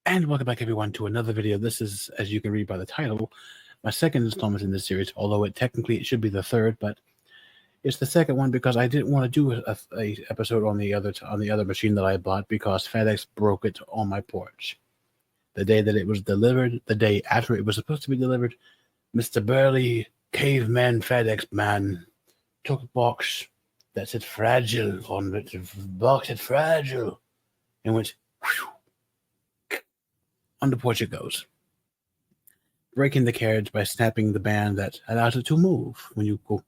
And welcome back, everyone, to another video. This is, as you can read by the title, my second installment in this series, although it should be the third, but it's the second one because I didn't want to do a episode on the other machine that I bought because FedEx broke it on my porch. The day that it was delivered, the day after it was supposed to be delivered, Mr. Burly Caveman FedEx man took a box that said fragile on it, box said fragile, and went whew, on the porch it goes, breaking the carriage by snapping the band that allows it to move when you go.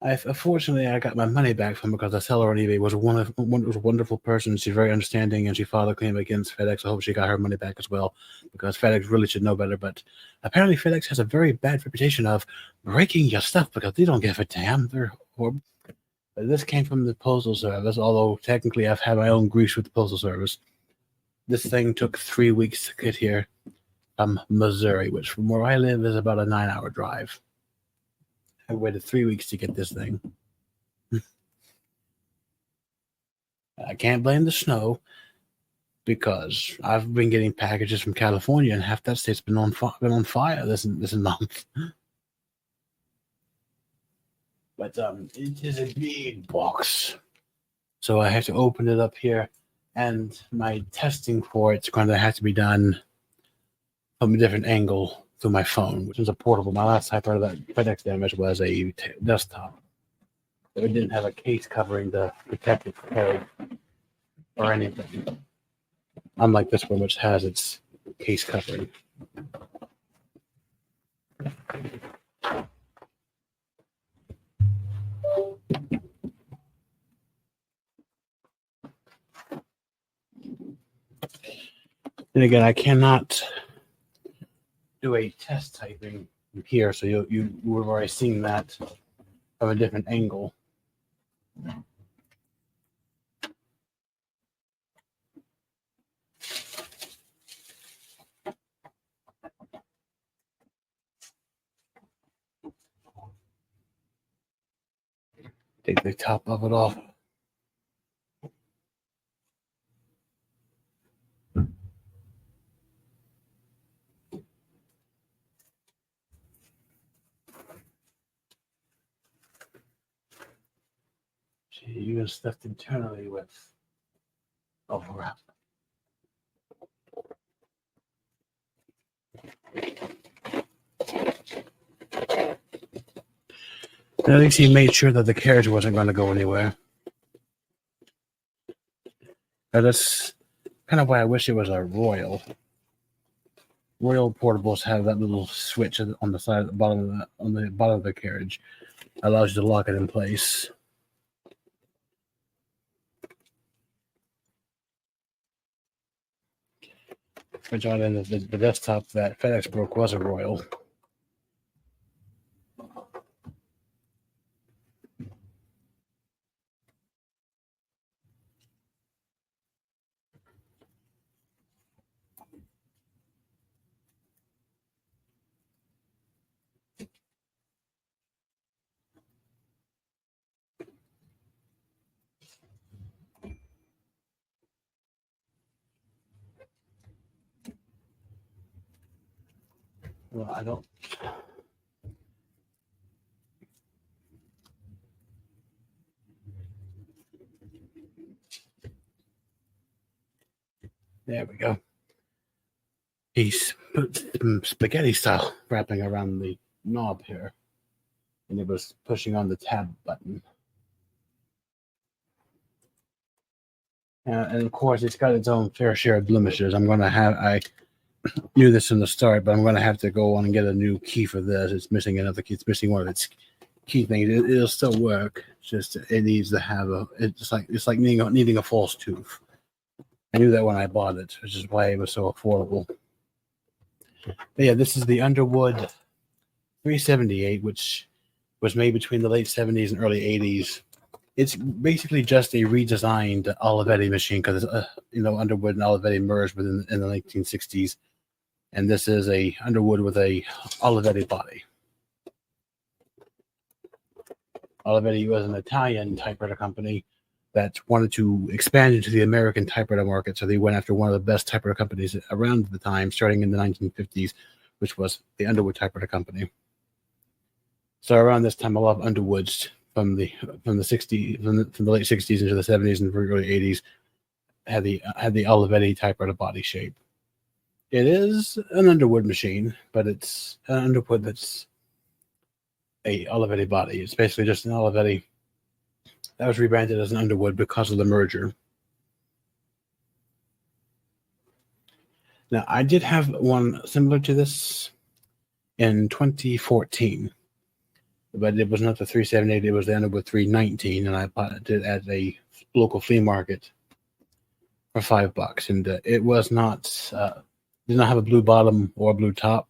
Unfortunately, I got my money back from because the seller on eBay was a wonderful person. She's very understanding, and she filed a claim against FedEx. I hope she got her money back as well, because FedEx really should know better. But apparently, FedEx has a very bad reputation of breaking your stuff because they don't give a damn. They're horrible. But this came from the Postal Service, although technically I've had my own griefs with the Postal Service. This thing took 3 weeks to get here from Missouri, which from where I live is about a 9-hour drive. I waited 3 weeks to get this thing. I can't blame the snow because I've been getting packages from California and half that state's been on fire this month. But it is a big box, so I have to open it up here, and my testing for it's going to have to be done from a different angle through my phone, which is a portable. My last typewriter that FedEx damage was a desktop. It didn't have a case covering the protective carry or anything, unlike this one, which has its case covering. And again, I cannot do a test typing here, so you would have already seen that from a different angle. Take the top of it off. Even stuffed internally with overwrap. At least he made sure that the carriage wasn't going to go anywhere. Now that's kind of why I wish it was a Royal. Royal portables have that little switch on the side, at the bottom of the carriage, allows you to lock it in place. Which on the desktop that FedEx broke was a Royal. Well, I don't. There we go. He's put some spaghetti style wrapping around the knob here, and it was pushing on the tab button. And of course, it's got its own fair share of blemishes. I knew this from the start, but I'm going to have to go on and get a new key for this. It's missing another key. It's missing one of its key things. It'll still work. It's just it needs to have it's like needing a false tooth. I knew that when I bought it, which is why it was so affordable. But yeah, this is the Underwood 378, which was made between the late 70s and early 80s. It's basically just a redesigned Olivetti machine because Underwood and Olivetti merged in the 1960s, and this is a Underwood with a Olivetti body. Olivetti was an Italian typewriter company that wanted to expand into the American typewriter market. So they went after one of the best typewriter companies around the time, starting in the 1950s, which was the Underwood Typewriter Company. So around this time, a lot of Underwoods from the 60s, from the late 60s into the 70s and early 80s had the Olivetti typewriter body shape. It is an Underwood machine, but it's an Underwood that's a Olivetti body. It's basically just an Olivetti that was rebranded as an Underwood because of the merger. Now, I did have one similar to this in 2014, but it was not the 378, it was the Underwood 319, and I bought it at a local flea market for $5, and it was not did not have a blue bottom or a blue top.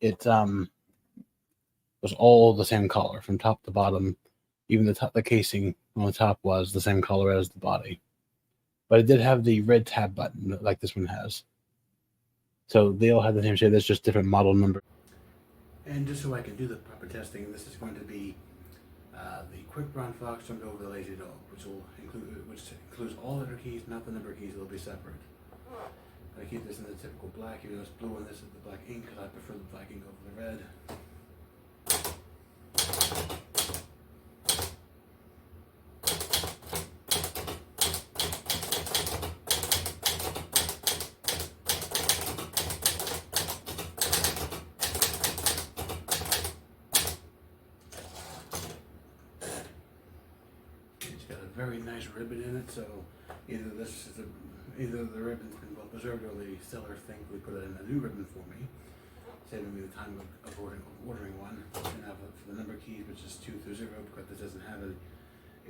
It was all the same color from top to bottom. Even the casing on the top was the same color as the body, but it did have the red tab button like this one has. So they all have the same shape. There's just different model number. And just so I can do the proper testing, this is going to be the Quick Brown Fox turned over the Lazy Dog, which includes all letter keys, not the number keys. They'll be separate. I keep this in the typical black, even though it's blue, and this is the black ink because I prefer the black ink over the red. It's got a very nice ribbon in it, so either the ribbon's been well preserved or the seller thankfully put it in a new ribbon for me, saving me the time of ordering one. And for the number keys, which is 2 through 0, because this doesn't have a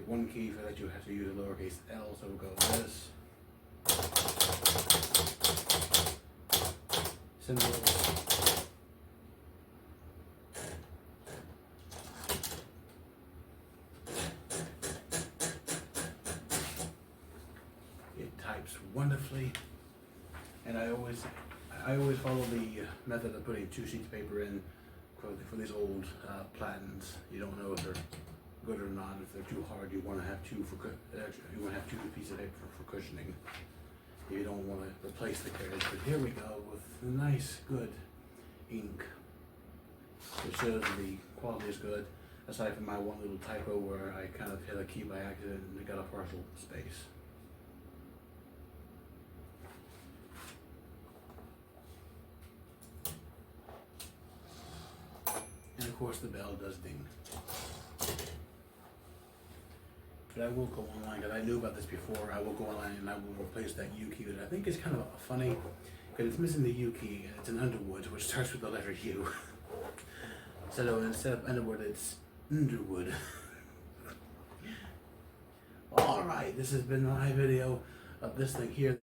one key for that, you have to use a lowercase l, so we'll go with this. Symbols. It types wonderfully, and I always follow the method of putting 2 sheets of paper in for these old platens. You don't know if they're good or not. If they're too hard, you want to have 2 pieces of paper for cushioning. You don't want to replace the carriage. But here we go with a nice, good ink. It shows the quality is good, aside from my one little typo where I kind of hit a key by accident and it got a partial space. And of course the bell does ding. But I will go online, because I knew about this before. I will go online and I will replace that U key that I think is kind of funny, because it's missing the U key, and it's an Underwood, which starts with the letter U. So instead of Underwood, it's Underwood. Alright, this has been my video of this thing here.